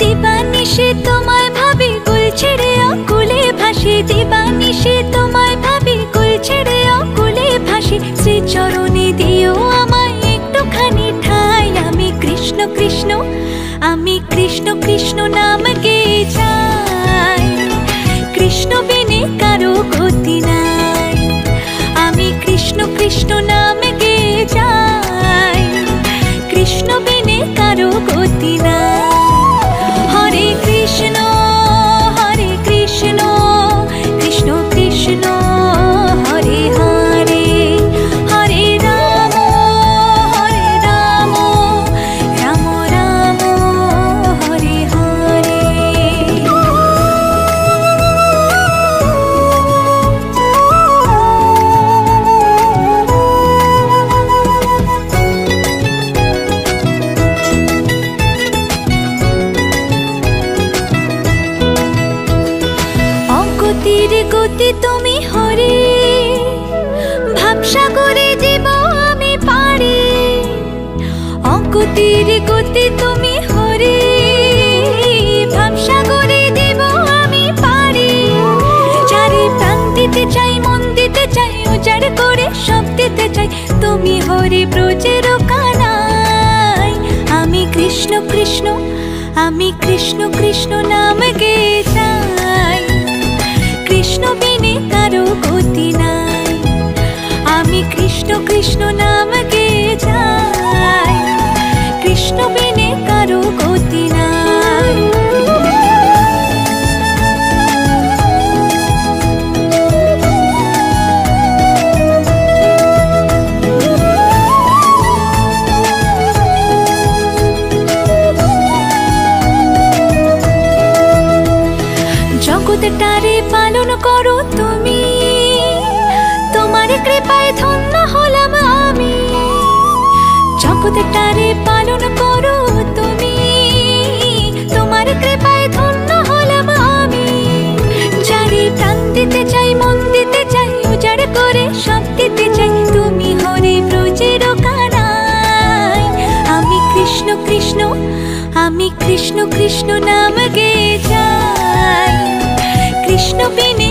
দিবানিশি তোমায় ভাবি, কুল ছেড়ে অকুলে ভাসি। দিবানিশি তোমায় ভাবি, কুল ছেড়ে অকুলে ভাসি। শ্রীচরণে দিও আমায় একটুখানি ঠাঁই। আমি কৃষ্ণ কৃষ্ণ, আমি কৃষ্ণ কৃষ্ণ নাম গেয়ে যাই। কৃষ্ণ বিনে কারো গতি নাই। আমি কৃষ্ণ কৃষ্ণ নাম গেয়ে যাই। কৃষ্ণ বিনে কারো গতি নাই। হরে কৃষ্ণ হরে কৃষ্ণ, কৃষ্ণ কৃষ্ণ হরে হরে। হরে রাম রাম রাম হরে হরে। অগতির গতি তুমি হরে, ভাবসাগরে জীব আমি পারি। অগতির গতি তুমি হরে, ভাবসাগরে জীব আমি পারি। চারি প্রাণ দিতে চাই, মন দিতে চাই, উজাড় করে সব দিতে চাই। তুমি হরি ব্রজের কানাই। আমি কৃষ্ণ কৃষ্ণ, আমি কৃষ্ণ কৃষ্ণ নাম গেয়ে যাই। কৃষ্ণ বিনে কারো গতি নাই। আমি কৃষ্ণ কৃষ্ণ নাম গেয়ে যাই। কৃষ্ণ বিনে কারো গতি নাই। জগৎটারে পালন করো তুমি, তোমার কৃপায় ধন্য হলাম আমি। জগৎটারে পালন করো তুমি, তোমার কৃপায় ধন্য হলাম আমি। যারে প্রাণ দিতে চাই, মন দিতে চাই, উজাড় করে সব দিতে চাই। তুমি হরি ব্রজের কানাই। আমি কৃষ্ণ কৃষ্ণ, আমি কৃষ্ণ কৃষ্ণ নাম গেয়ে যাই। কৃষ্ণ বিনে